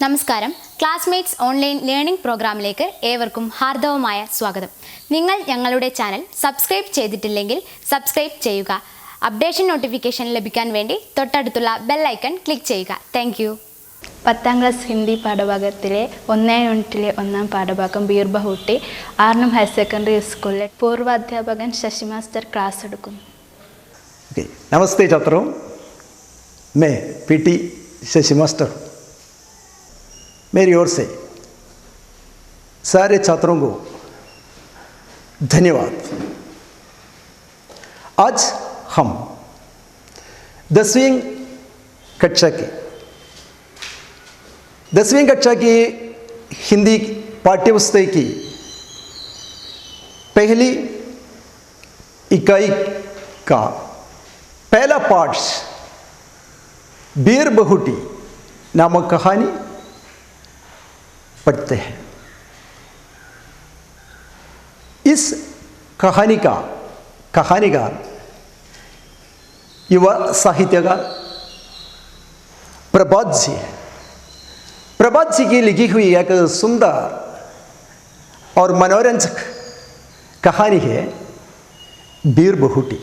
നമസ്കാരം. Classmates online learning പ്രോഗ്രാമിലേക്ക് ഏവർക്കും ഹാർദവമായ സ്വാഗതം. നിങ്ങൾ ഞങ്ങളുടെ ചാനൽ സബ്സ്ക്രൈബ് ചെയ്തിട്ടില്ലെങ്കിൽ സബ്സ്ക്രൈബ് ചെയ്യുക. അപ്ഡേഷൻ നോട്ടിഫിക്കേഷൻ ലഭിക്കാൻ വേണ്ടി തൊട്ടടുത്തുള്ള ബെൽ ഐക്കൺ ക്ലിക്ക് ചെയ്യുക. Thank you. 10ാം ക്ലാസ് ഹിന്ദി പാഠഭാഗത്തിലെ 1 യൂണിറ്റിലെ 1ാം പാഠഭാഗം ബീർ ബഹുട്ടി 6 ഹയർ സെക്കൻഡറി സ്കൂളിലെ പൂർവാധ്യാപകൻ ശശി മാസ്റ്റർ ക്ലാസ് എടുക്കുന്നു. नमस्ते छात्रों, मैं पीटी शशि मास्टर मेरी ओर से सारे छात्रों को धन्यवाद। आज हम 10वीं कक्षा की हिंदी पाठ्यपुस्तक की पहली इकाई का पहला पाठ बीर बहुटी नामक कहानी पढ़ते हैं। इस कहानी का कहानीकार युवा साहित्यकार प्रभात जी है। प्रभात जी की लिखी हुई एक सुंदर और मनोरंजक कहानी है बीर बहुटी।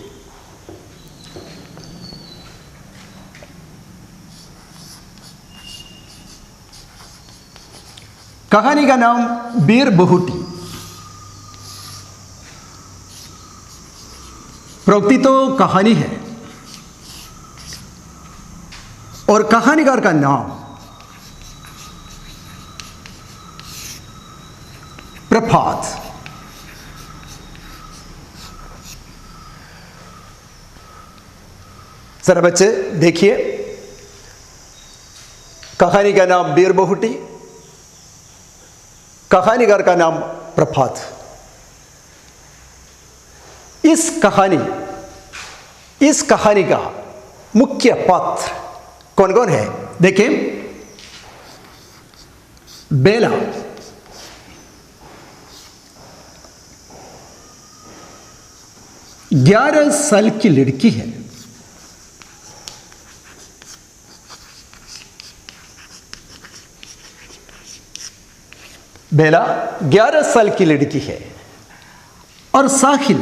कहानी का नाम बीर बहुटी। प्रवृत्ति तो कहानी है और कहानीकार का नाम प्रभात। जरा बच्चे देखिए, कहानी का नाम बीर बहुटी, कहानीकार का नाम प्रभात। इस कहानी का मुख्य पात्र कौन कौन है देखें। बेला, 11 साल की लड़की है। बेला 11 साल की लड़की है और साहिल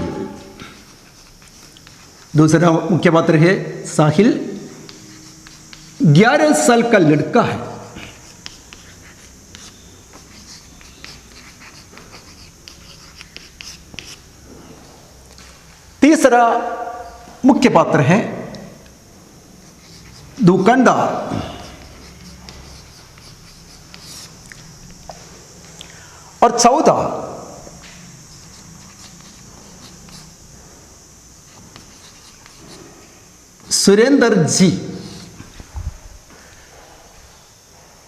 दूसरा मुख्य पात्र है। साहिल 11 साल का लड़का है। तीसरा मुख्य पात्र है दुकानदार। और चौथा सुरेंद्र जी।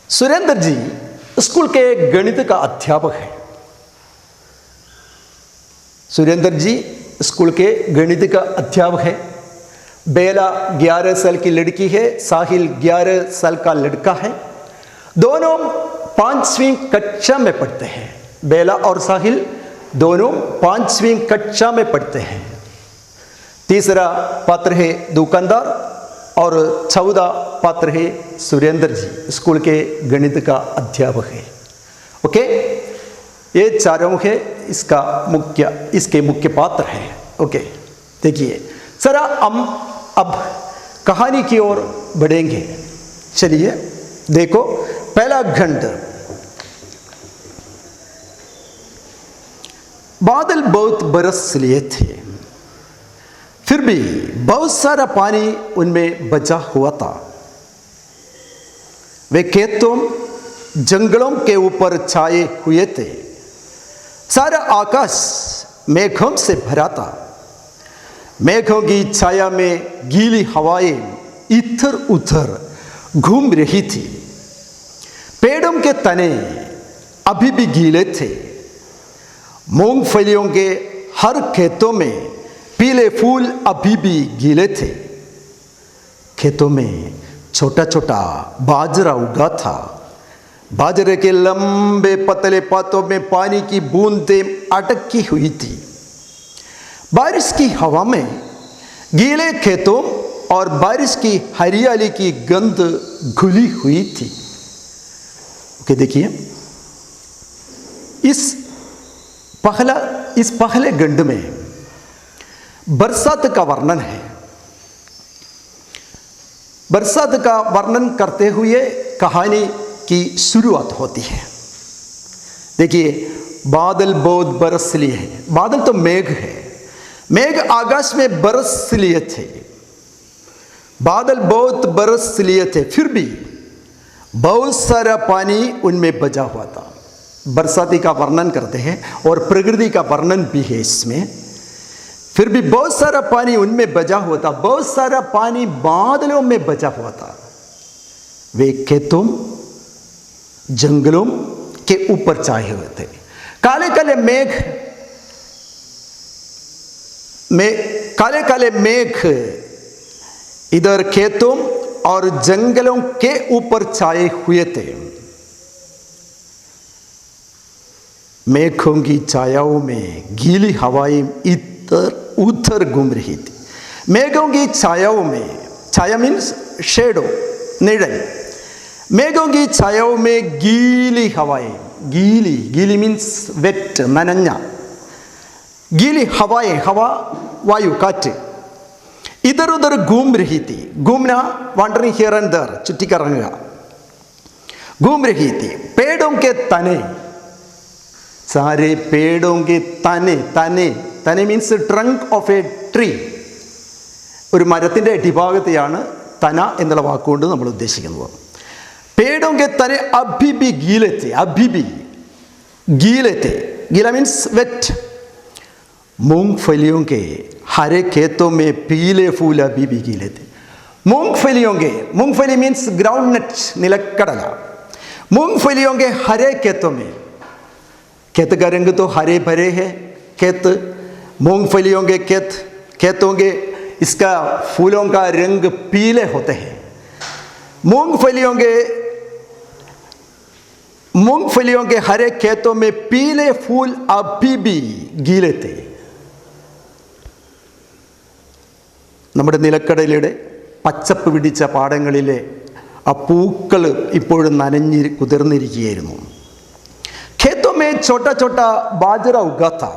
सुरेंद्र जी स्कूल के गणित का अध्यापक है। सुरेंद्र जी स्कूल के गणित का अध्यापक है। बेला 11 साल की लड़की है, साहिल 11 साल का लड़का है। दोनों 5वीं कक्षा में पढ़ते हैं। बेला और साहिल दोनों 5वीं कक्षा में पढ़ते हैं। तीसरा पात्र है दुकानदार और चौथा पात्र है सुरेंद्र जी, स्कूल के गणित का अध्यापक है। ओके, ये चारों है इसके मुख्य पात्र हैं। ओके, देखिए जरा हम अब कहानी की ओर बढ़ेंगे। चलिए देखो, पहला खंड। बादल बहुत बरस लिए थे, फिर भी बहुत सारा पानी उनमें बचा हुआ था। वे खेतों जंगलों के ऊपर छाए हुए थे। सारा आकाश मेघों से भरा था। मेघों की छाया में गीली हवाएं इधर उधर घूम रही थी। पेड़ों के तने अभी भी गीले थे। मूंगफलियों के हर खेतों में पीले फूल अभी भी गीले थे। खेतों में छोटा छोटा बाजरा उगा था। बाजरे के लंबे पतले पातों में पानी की बूंदें अटकी हुई थी। बारिश की हवा में गीले खेतों और बारिश की हरियाली की गंध घुली हुई थी। ओके, देखिए इस पहले गंड में बरसात का वर्णन है। बरसात का वर्णन करते हुए कहानी की शुरुआत होती है। देखिए, बादल बहुत बरस लिए हैं। बादल तो मेघ है, मेघ आकाश में बरस लिए थे, बादल बहुत बरस लिए थे, फिर भी बहुत सारा पानी उनमें बचा हुआ था। बरसाती का वर्णन करते हैं और प्रकृति का वर्णन भी है इसमें। फिर भी बहुत सारा पानी उनमें बचा हुआ था, बहुत सारा पानी बादलों में बचा हुआ था। वे खेतों जंगलों के ऊपर छाए हुए थे। काले काले मेघ इधर खेतों और जंगलों के ऊपर छाए हुए थे। मेघों की छायाओं में गीली हवाएं इधर उधर घूम रही थी। मेघों की छायाओं में, छाया मीन्स शेडो, निഴൽ, मेघों की छायाओं में गीली हवाएं, गीली मीन्स वेट, ननഞ്ഞ, गीली हवाएं, हवा वायु काറ്റ് इधर उधर घूम रही थी। घूमना, वॉन्डरिंग हियर एंड देयर, ചുറ്റിക്കറങ്ങുക, घूम रही थी। पेड़ों के तने, सारे पेड़ों के തനെ means trunk of a tree, ഒരു മരത്തിൻ്റെ അടിഭാഗത്തെയാണ് തന എന്നുള്ള വാക്കുകൊണ്ട് നമ്മൾ ഉദ്ദേശിക്കുന്നത്. पेड़ों के तने अभी भी गीले थे, गीला मीन्स वेट। मूंगफलियों के हरे खेतों में पीले फूल अभी भी गीले थे। मूंगफली मीन्स ग्राउंडनट, निलक्कड़ला। मूंगफलियों के हरे खेतों में, खेत का रंग तो हरे भरे है खेत, मूंगफलियों के खेतों के इसका फूलों का रंग पीले होते हैं। मूंगफलियों के हरे खेतों में पीले फूल अभी भी गीले थे. നമ്മുടെ നിലക്കടലയുടെ പച്ചപ്പ് പിടിച്ച പാടങ്ങളിലെ ആ പൂക്കൾ ഇപ്പോഴും നനഞ്ഞ് കുതിർന്നിരിക്കുകയായിരുന്നു. खेतों में छोटा छोटा बाजरा उगा था.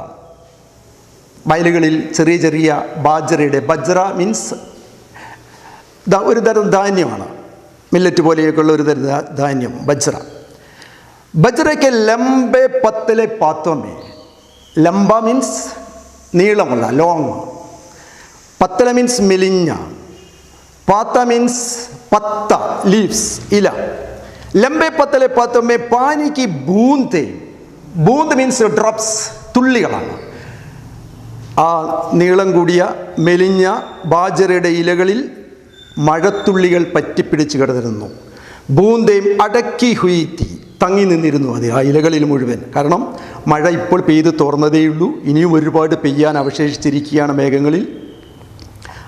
വയലുകളിൽ ചെറിയ ചെറിയ ബാജറയുടെ, ബജ്ര മീൻസ് ഒരു തരം ധാന്യമാണ്, മില്ലറ്റ് പോലെയൊക്കെയുള്ള ഒരു തരം ധാന്യം ബജ്ര. ബജ്രയ്ക്ക് ലംബെ പത്തലെ പാത്തോമേ, ലംബ മീൻസ് നീളമുള്ള, ലോങ്, പത്തല മീൻസ് മെലിഞ്ഞ, പാത്ത മീൻസ് പത്ത, ലീവ്സ്, ഇല. ലംബെ പത്തലെ പാത്തോമേ പാനി കി ബൂന്ത്, ബൂന്ത് മീൻസ് ഡ്രോപ്സ്, തുള്ളികളാണ്. ആ നീളം കൂടിയ മെലിഞ്ഞ ബാജറയുടെ ഇലകളിൽ മഴത്തുള്ളികൾ പറ്റിപ്പിടിച്ച് കിടന്നിരുന്നു. ബൂന്തേം അടക്കി ഹുയിത്തി, തങ്ങി നിന്നിരുന്നു അത് ആ ഇലകളിൽ മുഴുവൻ. കാരണം മഴ ഇപ്പോൾ പെയ്ത് തോർന്നതേയുള്ളൂ, ഇനിയും ഒരുപാട് പെയ്യാൻ അവശേഷിച്ചിരിക്കുകയാണ് മേഘങ്ങളിൽ.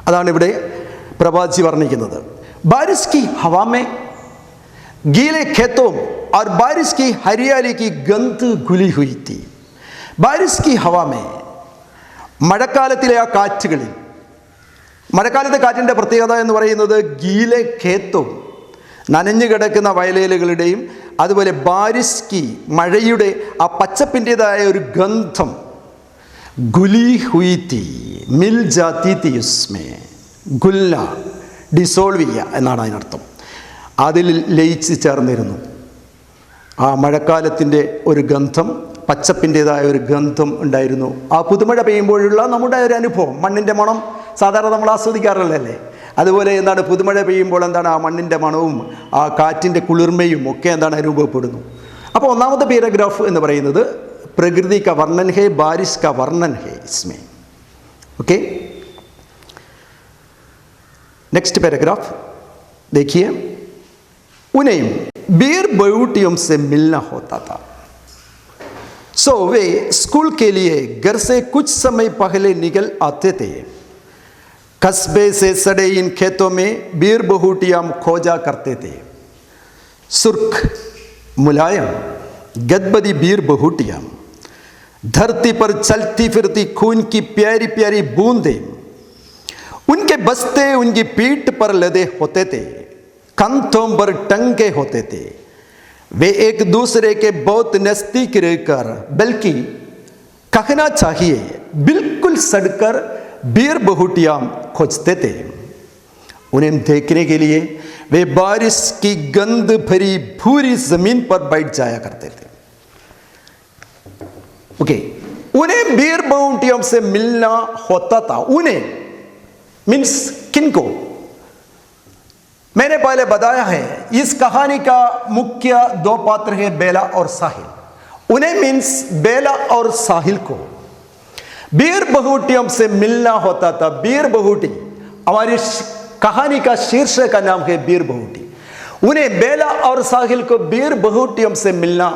അതാണ് ഇവിടെ പ്രവാചി വർണ്ണിക്കുന്നത്. ബാരിസ് കി ഹവാമേ ഗീലെ ഖേത്തോം और बारिश की हरियाली की गंध घुली हुई थी. बारिश की हवा में, മഴക്കാലത്തിലെ ആ കാറ്റുകളിൽ, മഴക്കാലത്തെ കാറ്റിൻ്റെ പ്രത്യേകത എന്ന് പറയുന്നത് ഗീലെ ഖേത്തും, നനഞ്ഞു കിടക്കുന്ന വയലേലുകളുടെയും അതുപോലെ ബാരിസ് കി, മഴയുടെ ആ പച്ചപ്പിൻ്റേതായ ഒരു ഗന്ധം, ഗുലി ഹുയിത്തി, മിൽ ജാതി തി ഉസ്മേ, ഗുല്ല ഡിസോൾവ് ചെയ്യുക എന്നാണ് അതിനർത്ഥം. അതിൽ ലയിച്ച് ചേർന്നിരുന്നു. ആ മഴക്കാലത്തിൻ്റെ ഒരു ഗന്ധം, പച്ചപ്പിൻ്റേതായ ഒരു ഗന്ധം ഉണ്ടായിരുന്നു. ആ പുതുമഴ പെയ്യുമ്പോഴുള്ള നമ്മുടെ ഒരു അനുഭവം, മണ്ണിൻ്റെ മണം സാധാരണ നമ്മൾ ആസ്വദിക്കാറുള്ളതല്ലേ, അതുപോലെ എന്താണ് പുതുമഴ പെയ്യുമ്പോൾ എന്താണ് ആ മണ്ണിൻ്റെ മണവും ആ കാറ്റിൻ്റെ കുളിർമയും ഒക്കെ എന്താണ് അനുഭവപ്പെടുന്നു. അപ്പോൾ ഒന്നാമത്തെ പാരഗ്രാഫ് എന്ന് പറയുന്നത് പ്രകൃതി കാ വർണ്ണൻ ഹേ, ബാരിഷ് കാ വർണ്ണൻ ഹേ ഇസ്മേ. ഓക്കെ, नेक्स्ट पैराग्राफ देखिए. उन्हें बीर बयूटियों से मिलना होता था, सो वे स्कूल के लिए घर से कुछ समय पहले निकल आते थे. कस्बे से सड़े इन खेतों में बीर बहुटियां खोजा करते थे. सुर्ख मुलायम गदबदी बीर बहुटियां, धरती पर चलती फिरती खून की प्यारी प्यारी बूंदें, उनके बस्ते उनकी पीठ पर लदे होते थे, कंधों पर टंगे होते थे. वे एक दूसरे के बहुत नज़दीक रहकर, बल्कि कहना चाहिए बिल्कुल सड़कर बीर बहुटियाँ खोजते थे। उन्हें देखने के लिए वे बारिश की गंध भरी भूरी जमीन पर बैठ जाया करते थे। ओके, उन्हें बीर बहुटियों से मिलना होता था। उन्हें मीन्स किनको? मैंने पहले बताया है इस कहानी का मुख्य दो पात्र है बेला और साहिल। उन्हें मीन्स बेला और साहिल को बीर बहुटियों से मिलना होता था। बीर बहुटी, हमारी कहानी का शीर्षक का नाम है बीर बहुटी। उन्हें बेला और साहिल को बीर बहुटियों से मिलना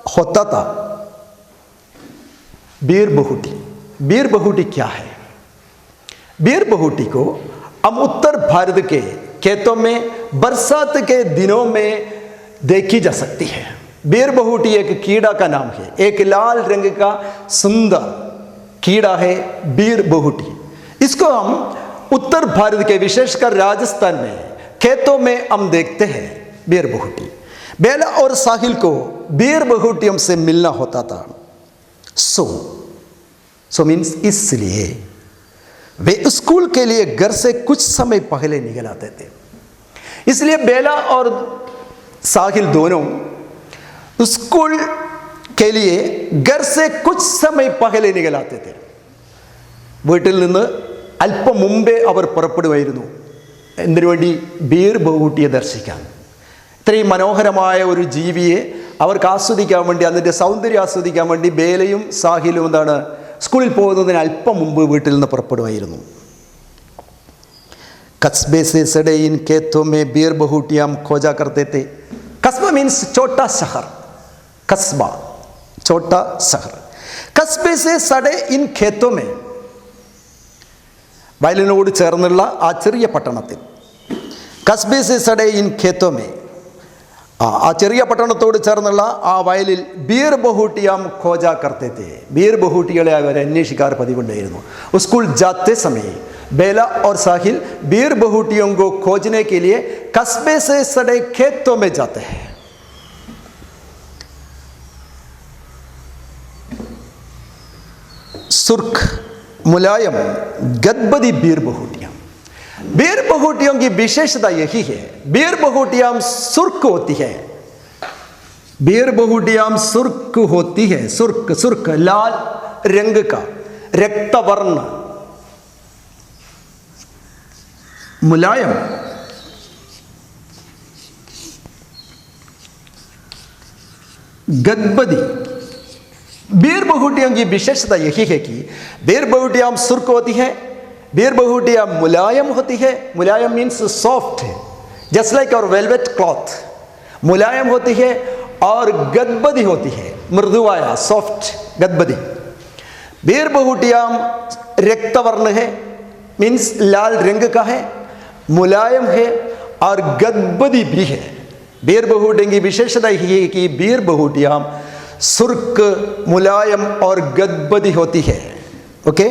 होता था। बीर बहुटी क्या है? बीर बहुटी को हम उत्तर भारत के खेतों में बरसात के दिनों में देखी जा सकती है। बीर बहुटी एक कीड़ा का नाम है। एक लाल रंग का सुंदर कीड़ा है बीर बहुटी। इसको हम उत्तर भारत के विशेषकर राजस्थान में खेतों में हम देखते हैं बीर बहुटी। बेला और साहिल को बीर बहुटियों से मिलना होता था। सो मीन्स इसलिए वे स्कूल के लिए घर से कुछ समय पहले निकल आते थे। इसलिए बेला और साहिल दोनों स्कूल के लिए घर से कुछ समय पहले निकल आते थे। വീട്ടിൽ നിന്ന് അല്പം മുമ്പേ അവർ പുറപ്പെടുമായിരുന്നു. എന്തിനു വേണ്ടി? ബീർ ബഹുട്ടിയെ ദർശിക്കാൻ. ഇത്രയും മനോഹരമായ ഒരു ജീവിയെ അവർക്ക് ആസ്വദിക്കാൻ വേണ്ടി, അതിൻ്റെ സൗന്ദര്യം ആസ്വദിക്കാൻ വേണ്ടി ബേലയും സാഹിലും എന്താണ് സ്കൂളിൽ പോകുന്നതിന് അല്പം മുമ്പ് വീട്ടിൽ നിന്ന് പുറപ്പെടുമായിരുന്നു. कस्बे से सड़े इन खेतों में बीर बहुटियाँ खोजा करते थे. कस्बा मीन्स छोटा शहर. कस्बा छोटा शहर. कस्बे से सड़े इन खेतों में, വയലിനോട് ചേർന്നുള്ള ആ ചെറിയ പട്ടണത്തിൽ, കസ്ബെ സെ സഡേ ഇൻ ഖേത്തോ മേ, ആ ചെറിയ പട്ടണത്തോട് ചേർന്നുള്ള ആ വയലിൽ ബീർ ബഹൂട്ടിയാം ഖോജാ കർത്തേ थे. ബീർ ബഹൂട്ടികളെ അവർ അന്വേഷിക്കാർ പതിവുണ്ടായിരുന്നു. സ്കൂൾ जाते समय बेला और साहिल बीर बहुटियों को खोजने के लिए कस्बे से सड़े खेतों में जाते हैं. सुर्ख, मुलायम, गदबदी बीर बहुटियाँ. बीर बहुटियों की विशेषता यही है, बीर बहुटियाँ सुर्ख होती है. बीर बहुटियाँ सुर्ख होती है. सुर्ख लाल रंग का, रक्तवर्ण. मुलायम, गदबदी. बीर बहुटियों की विशेषता यही है कि बीर बहुटियाँ सुर्ख होती है, बीर बहुटियाँ मुलायम होती है. मुलायम मीन्स सॉफ्ट, जस्ट लाइक और वेलवेट क्लॉथ. मुलायम होती है और गदबदी होती है, मृदुवाया, सॉफ्ट, गदबदी. बीर बहुटियाँ रक्तवर्ण है, मीन्स लाल रंग का है, मुलायम है और गदबदी भी है. बीर बहुटियों की विशेषता यही है कि बीर बहुटियाँ सुर्ख, मुलायम और गदबदी होती है. ओके,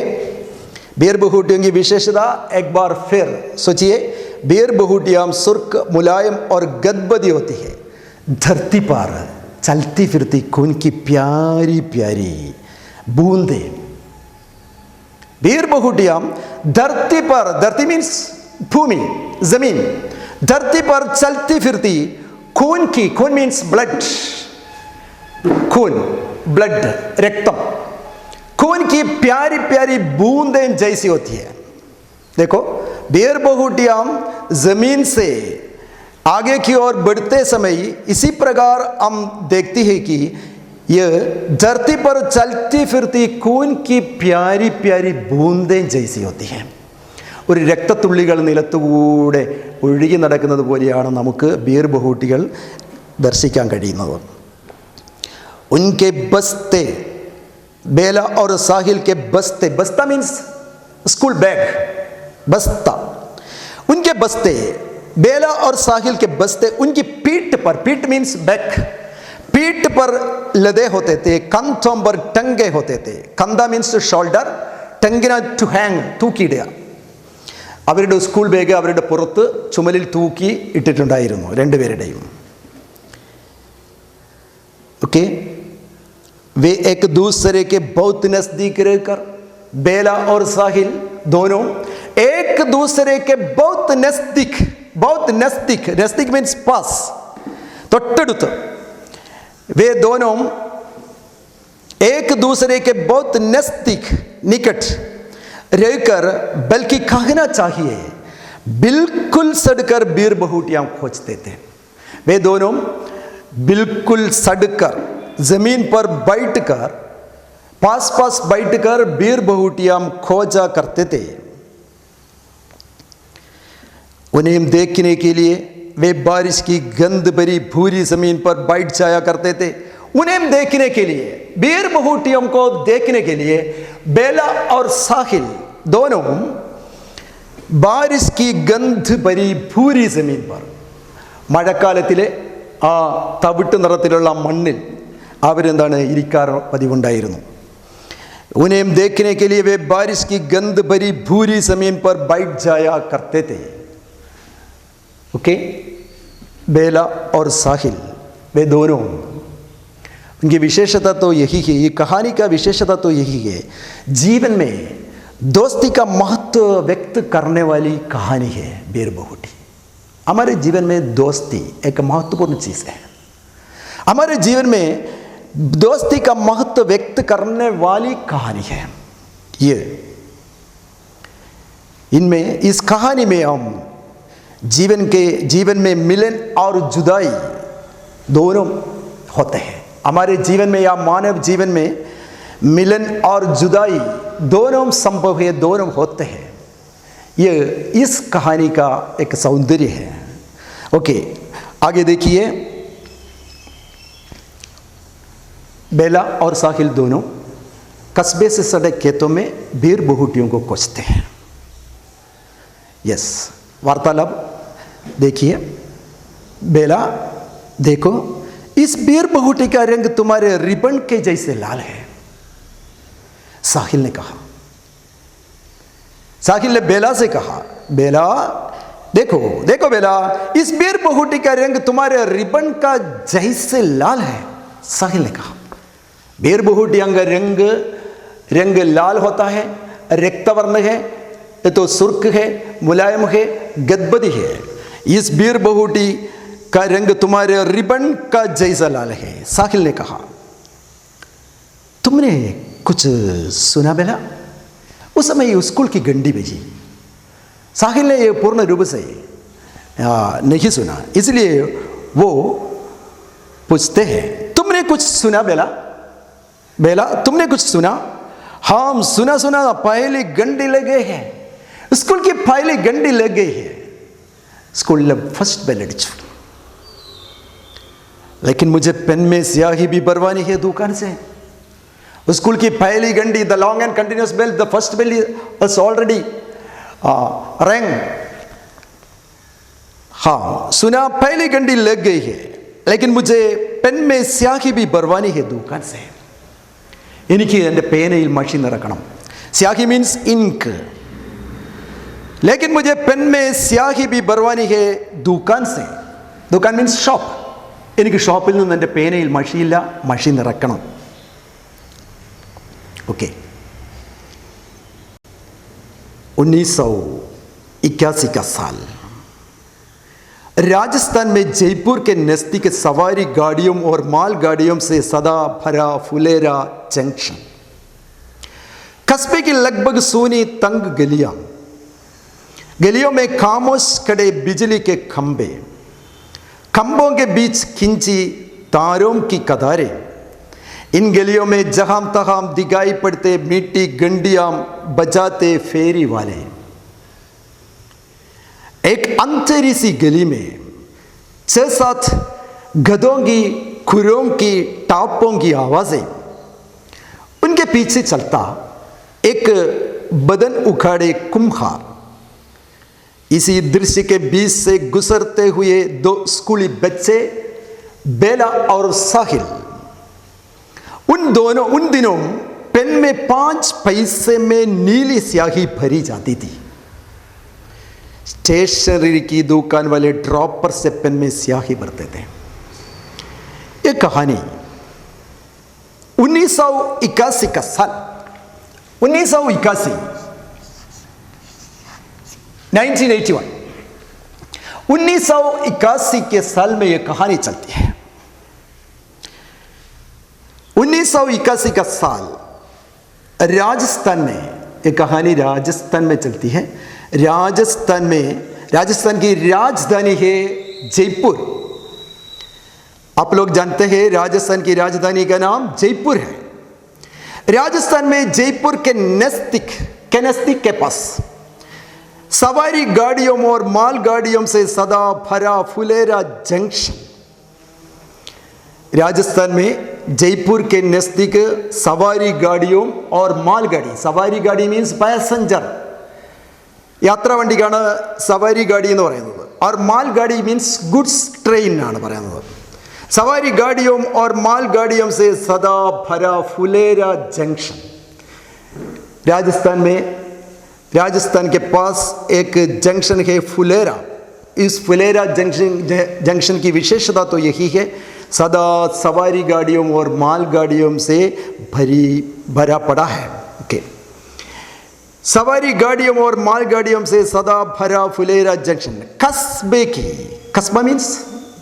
बीर बहुटियों की विशेषता एक बार फिर सोचिए. बीर बहुटियाँ सुर्ख, मुलायम और गदबदी होती है. धरती पर चलती फिरती खून की प्यारी प्यारी बूंदे. बीर बहुटियाँ धरती पर, धरती मीन्स भूमि, जमीन, धरती पर चलती फिरती खून की, खून मीन्स ब्लड, खून, ब्लड, रक्तम, खून की प्यारी प्यारी बूंदें जैसी होती है. देखो, बीर बहुटियाँ जमीन से आगे की ओर बढ़ते समय इसी प्रकार हम देखती है कि यह धरती पर चलती फिरती खून की प्यारी प्यारी बूंदें जैसी होती हैं. ഒരു രക്തത്തുള്ളികൾ നിലത്തുകൂടെ ഒഴുകി നടക്കുന്നത് പോലെയാണ് നമുക്ക് ബീർ ബഹൂട്ടികൾ ദർശിക്കാൻ കഴിയുന്നത്. उनके बस्ते, बेला और साहिल के बस्ते, बस्ता मीन्स स्कूल बैग, बस्ता. उनके बस्ते, बेला और साहिल के बस्ते उनकी पीठ पर, पीठ मीन्स बैक, पीठ पर लदे होते थे. कंधों पर टंगे होते थे. कंधा मीन्स ഷോൾഡർ, ടങ്കിന ടു ഹാങ്, തൂക്കിയിടുക. അവരുടെ സ്കൂൾ ബാഗ് അവരുടെ പുറത്ത് ചുമലിൽ തൂക്കി ഇട്ടിട്ടുണ്ടായിരുന്നു രണ്ടുപേരുടെയും. ओके, वे एक दूसरे के बहुत नजदीक रहकर, बेला और साहिल दोनों एक दूसरे के बहुत नजदीक, नजदीक मीन्स पास, തൊട്ടടുത്ത്, वे दोनों एक दूसरे के बहुत नजदीक, निकट रहकर, बल्कि कहना चाहिए बिल्कुल सड़कर बीर बहुटियां खोजते थे। वे दोनों बिल्कुल सड़कर, जमीन पर बैठकर, पास बैठकर बीर बहुटियां खोजा करते थे। उन्हें देखने के लिए वे बारिश की गंध भरी भूरी जमीन पर बैठ जाया करते थे। उन्हें देखने के लिए, बीर बहुटियों को देखने के लिए बेला और साहिल दोनों बारिश की गंध भरी भूरी जमीन पर, മഴക്കാലത്തിലെ ആ തവിട്ട് നിറത്തിലുള്ള മണ്ണിൽ അവരെന്താണ് ഇരിക്കാറ് പതിവുണ്ടായിരുന്നു. उन्हें देखने के लिए वे बारिश की गंध भरी भूरी जमीन पर बैठ जाया करते थे। ओके, बेला और साहिल वे दोनों, उनकी विशेषता तो यही है, ये कहानी का विशेषता तो यही है, जीवन में दोस्ती का महत्व व्यक्त करने वाली कहानी है बीर बहुटी। हमारे जीवन में दोस्ती एक महत्वपूर्ण चीज़ है। हमारे जीवन में दोस्ती का महत्व व्यक्त करने वाली कहानी है ये। इनमें, इस कहानी में हम जीवन में मिलन और जुदाई दोनों होते हैं। हमारे जीवन में या मानव जीवन में मिलन और जुदाई दोनों संभव है, दोनों होते हैं। ये इस कहानी का एक सौंदर्य है। ओके, आगे देखिए, बेला और साहिल दोनों कस्बे से सटे खेतों में बीर बहुटियों को खोजते हैं। यस, वार्तालाप देखिए। बेला, देखो इस बीर बहुटी का रंग तुम्हारे रिबन के जैसे लाल है, साहिल ने कहा। साहिल ने बेला से कहा, बेला देखो देखो बेला, इस बीर बहुटी का रंग तुम्हारे रिबन का जैसे लाल है, साहिल ने कहा। बीर बहुटियां का रंग लाल होता है, रक्तवर्ण है, ये तो सुर्ख है, मुलायम है, गदबदी है। इस बीर बहुटी का रंग तुम्हारे रिबन का जैसा लाल है, साहिल ने कहा। तुमने कुछ सुना बेला? उस समय स्कूल की घंटी बजी। साहिल ने ये पूर्ण रूप से नहीं सुना, इसलिए वो पूछते हैं, तुमने कुछ सुना बेला? बेला, तुमने कुछ सुना? हाँ, सुना, पहली घंटी लग गई है, स्कूल की पहली घंटी लग गई है, स्कूल फर्स्ट बेल अടിച്ചു। लेकिन मुझे पेन में स्याही भी भरवानी है दुकान से। स्कूल की पहली घंटी, the long and continuous bell, the first bell is already rung. हाँ, सुना पहली घंटी लग गई है, लेकिन मुझे पेन में स्याही भी भरवानी है दुकान से। എനിക്ക് എൻ്റെ പേനയിൽ മഷി നിറക്കണം, स्याही मीन्स इंक। लेकिन मुझे पेन में स्याही भी भरवानी है दुकान से। दुकान मीन्स ഷോപ്പ്। എനിക്ക് ഷോപ്പിൽ നിന്ന് എൻ്റെ പേനയിൽ മഷിയില്ല, മഷി നിറക്കണം। ओके, 1981 का साल, राजस्थान में जयपुर के नज़दीक सवारी गाड़ियों और माल गाड़ियों से सदा भरा फुलेरा जंक्शन, कस्बे की लगभग सूनी तंग गलियों में खामोश खड़े बिजली के खंभे, खंभों के बीच खिंची तारों की कतारें। इन गलियों में जहां तहां दिखाई पड़ते मिट्टी गंडियां बजाते फेरी वाले। एक अंधेरी सी गली में 6-7 गधों की खुरों की टापों की आवाजें, उनके पीछे चलता एक बदन उखाड़े कुम्हार। इसी दृश्य के बीच से गुजरते हुए 2 स्कूली बच्चे, बेला और साहिल। उन दिनों पेन में 5 पैसे में नीली स्याही भरी जाती थी। स्टेशनरी की दुकान वाले ड्रॉपर से पेन में स्याही भरते थे। ये कहानी 1981 का साल, 1981, 1981, 1981 के साल में यह कहानी चलती है। 1981 का साल राजस्थान में, ये कहानी राजस्थान में चलती है। राजस्थान की राजधानी है जयपुर। आप लोग जानते हैं राजस्थान की राजधानी का नाम जयपुर है। राजस्थान में जयपुर के नजदीक के पास सवारी गाड़ियों और माल गाड़ियों से सदा भरा फुलेरा जंक्शन। राजस्थान में जयपुर के नजदीक सवारी गाड़ियों और माल गाड़ी, सवारी गाड़ी मीन्स पैसेंजर യാത്രാ വണ്ടിക്കാണ് സവാരി ഗാഡി എന്ന് പറയുന്നത്. और माल गाड़ी मीन्स गुड्स ट्रेन ആണ് പറയുന്നത്. सवारी गाड़ियों और माल गाड़ियों से सदा भरा फुलेरा जंक्शन। राजस्थान के पास एक जंक्शन है फुलेरा। इस फुलेरा जंक्शन की विशेषता तो यही है, सदा सवारी गाड़ियों और माल गाड़ियों से भरा पड़ा है। ओके, सवारी गाड़ियों और माल गाड़ियों से सदा भरा फुलेरा जंक्शन। कस्बा मीन्स,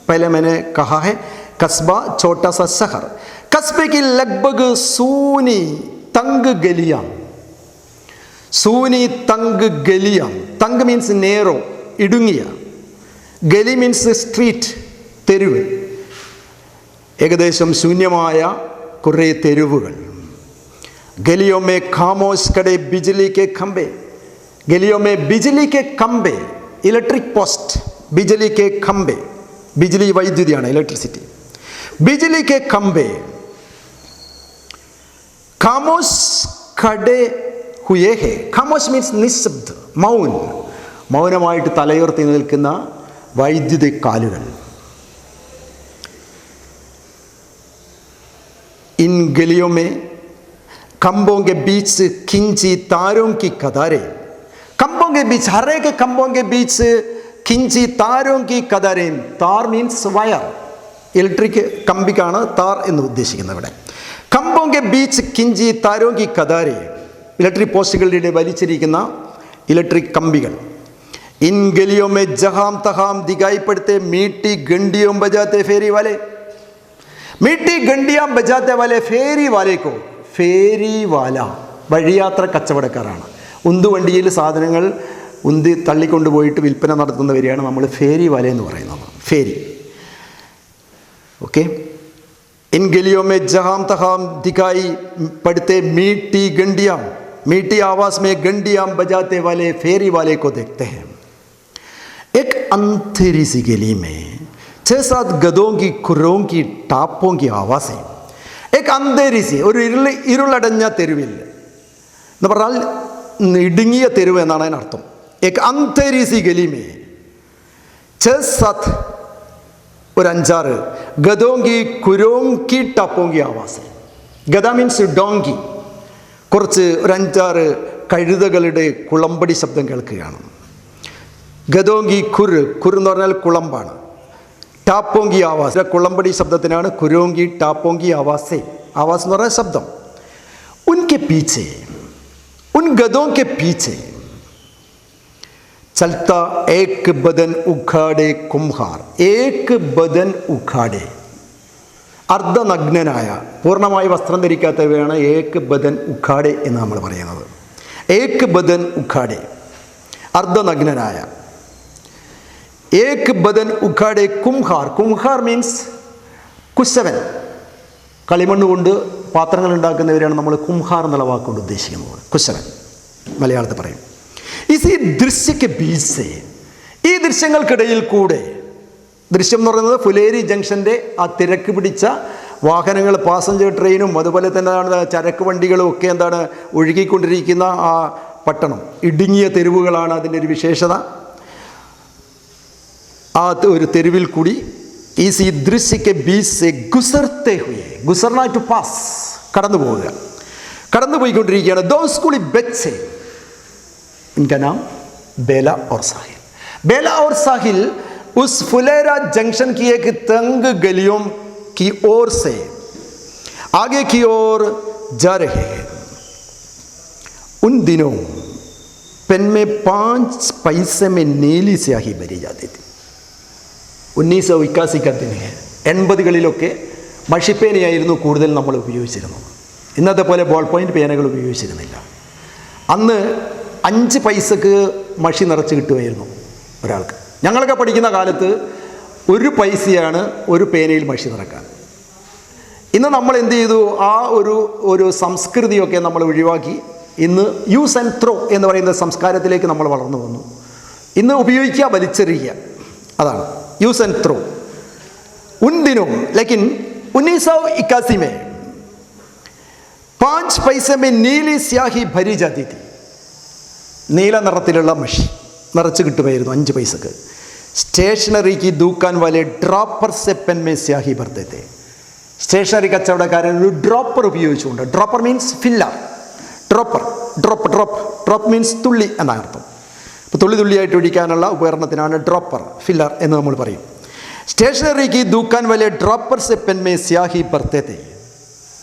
पहले मैंने कहा है कस्बा छोटा सा शहर। कस्बे की लगभग सूनी तंग गलियां। तंग मीन्स नेरो, इडुंगिया। गली मीन्स स्ट्रीറ്റ്, തെരുവ്. ഏകദേശം ശൂന്യമായ കുറേ തെരുവുകൾ. गलियों में खामोश खड़े बिजली के खंबे। गलियों में बिजली के खंबे, इलेक्ट्रिक पोस्ट, बिजली के खंबे, बिजली वैद्युतियाണ്, इलेक्ट्रिसिटी। बिजली के खंबे खामोश खड़े हुए हैं। खामोश मीन्स निശബ്ദ, മൗനമായിട്ട് തലയുയർത്തി നിൽക്കുന്ന വൈദ്യുത കാലുകൾ. इन गलियों में खंभों के बीच खिंची तारों की कतारें। खंभों के बीच, हर एक खंभों के बीच खिंची तारों की कतारें. तार मीन्स വയർ, ഇലക്ട്രിക് കമ്പിക്കാണ് താർ എന്ന് ഉദ്ദേശിക്കുന്നത് ഇവിടെ. खंभों के बीच खिंची तारों की कतारें, ഇലക്ട്രിക് പോസ്റ്റുകളുടെ വലിച്ചിരിക്കുന്ന ഇലക്ട്രിക് കമ്പികൾ. इन गलियों में जहां तहां दिखाई पड़ते मीठी घंटियों बजाते फेरी वाले. मीठी घंटियां बजाते वाले फेरी वाले को, ഫേരി വാല വഴിയാത്ര കച്ചവടക്കാരാണ്. ഉന്തുവണ്ടിയിൽ സാധനങ്ങൾ ഉന്തി തള്ളിക്കൊണ്ടുപോയിട്ട് വിൽപ്പന നടത്തുന്നവരെയാണ് നമ്മൾ ഫേരി വാല എന്ന് പറയുന്നത്. ഫേരി. ഓക്കെ. इन गलियों में जहां तहां दिखाई पड़ते मीठी घंटियां, मीठी आवाज में घंटियां बजाते वाले फेरी वाले को देखते हैं. एक अंधेरी सी गली में 6-7 गधों की खुरों की टापों की आवाज़ें. एक अंधेरी सी, ഒരു ഇരുളടഞ്ഞ തെരുവിൽ എന്ന് പറഞ്ഞാൽ ഇടുങ്ങിയ തെരുവ് എന്നാണ് അതിനർത്ഥം. एक अंधेरी सी गली में 6-7, ഒരു 5-6 गधों की खुरों की टापों की आवाज़ें. ഗധ മീൻസ് ഡോങ്കി. കുറച്ച് ഒരു 5-6 കഴുതകളുടെ കുളമ്പടി ശബ്ദം കേൾക്കുകയാണ്. ഗധോങ്കി ഖുർ എന്ന് പറഞ്ഞാൽ കുളമ്പാണ്. ടാപ്പോങ്കി ആവാസ്, കുളമ്പടി ശബ്ദത്തിനാണ് കുരോങ്കി ടാപ്പോങ്കി ആവാസേ. ആവാസ് എന്ന് പറഞ്ഞാൽ ശബ്ദം. ഉൻകെ പീछे, ഉൻ ഗധോं के पीछे चलता एक बदन उखाड़े कुम्हार. एक बदन उखाड़े, അർദ്ധനഗ്നനായ, പൂർണ്ണമായി വസ്ത്രം ധരിക്കാത്തവയാണ് ഏക് ബദൻ ഉഖാഡെ എന്ന് നമ്മൾ പറയുന്നത്. ഏക് ബദൻ ഉഖാഡെ, അർദ്ധനഗ്നനായ. ഏക് ബദൻ ഉഖാഡെ കുംഹാർ. കുംഹാർ മീൻസ് കുശവൻ. കളിമണ്ണ് കൊണ്ട് പാത്രങ്ങൾ ഉണ്ടാക്കുന്നവരാണ് നമ്മൾ കുംഹാർ എന്നുള്ള വാക്കുകൊണ്ട് ഉദ്ദേശിക്കുന്നത്. കുശവൻ മലയാളത്തിൽ പറയും. ഇസി ദൃശ്യക്ക് ബീച്ച്, ഈ ദൃശ്യങ്ങൾക്കിടയിൽ കൂടെ, ദൃശ്യം എന്ന് പറയുന്നത് ഫുലേരി ജംഗ്ഷൻ്റെ ആ തിരക്ക് പിടിച്ച വാഹനങ്ങൾ, പാസഞ്ചർ ട്രെയിനും അതുപോലെ തന്നെ ചരക്ക് വണ്ടികളും ഒക്കെ എന്താണ് ഒഴുകിക്കൊണ്ടിരിക്കുന്ന ആ പട്ടണം. ഇടുങ്ങിയ തെരുവുകളാണ് അതിൻ്റെ ഒരു വിശേഷത. ആ ഒരു തെരുവിൽ കൂടി ഈസി ദൃശ്യക്ക് ബീച്ച് ഗുസർത്തെ ഹുയെ, ഗുസർന ടു പാസ്, കടന്നു പോവുക, കടന്നുപോയിക്കൊണ്ടിരിക്കുകയാണ്. ദോ സ്കൂളി ബच्चे, इनका नाम बेला और साहिल. बेला और साहिल उस फुलेरा जंक्शन की एक तंग गलियों की ओर से आगे की ओर जा रहे हैं। उन दिनों पेन में 5 पैसे में नीली स्याही भरी जाती थी. 1981 का दिन है. 80കളിലൊക്കെ മഷിപ്പേനയായിരുന്നു കൂടുതൽ നമ്മൾ ഉപയോഗിച്ചിരുന്നത്. ഇന്നത്തെ പോലെ ബോൾ പോയിൻ്റ് പേനകൾ ഉപയോഗിച്ചിരുന്നില്ല. അന്ന് 5 പൈസക്ക് മഷി നിറച്ച് കിട്ടുമായിരുന്നു ഒരാൾക്ക്. ഞങ്ങളൊക്കെ പഠിക്കുന്ന കാലത്ത് 1 പൈസയാണ് ഒരു പേനയിൽ മഷി നിറക്കാൻ. ഇന്ന് നമ്മൾ എന്ത് ചെയ്തു? ആ ഒരു സംസ്കൃതിയൊക്കെ നമ്മൾ ഒഴിവാക്കി ഇന്ന് യൂസ് ആൻഡ് ത്രോ എന്ന് പറയുന്ന സംസ്കാരത്തിലേക്ക് നമ്മൾ വളർന്നു വന്നു. ഇന്ന് ഉപയോഗിക്കുക, വലിച്ചെറിയുക, അതാണ് യൂസ് ആൻഡ് ത്രോ. ഉൻ ദിനോം ലേക്കിൻ 1981 में 5 पैसे में नीली स्याही भरी जाती थी. നീല നിറത്തിലുള്ള മഷി നിറച്ച് കിട്ടുമായിരുന്നു 5 പൈസക്ക്. സ്റ്റേഷനറി की दुकान वाले ड्रॉपर से पेन में स्याही भरते थे. സ്റ്റേഷനറി കച്ചവടക്കാരൻ ഒരു ഡ്രോപ്പർ ഉപയോഗിച്ചുകൊണ്ട്, dropper means filler, dropper, drop means തുള്ളി എന്നാണ് അർത്ഥം. അപ്പോൾ തുള്ളി തുള്ളിയായിട്ട് ഒഴിക്കാനുള്ള ഉപകരണത്തിനാണ് ഡ്രോപ്പർ, ഫില്ലർ എന്ന് നമ്മൾ പറയും. സ്റ്റേഷനറി की दुकान वाले ड्रॉपर से पेन में स्याही भरते थे.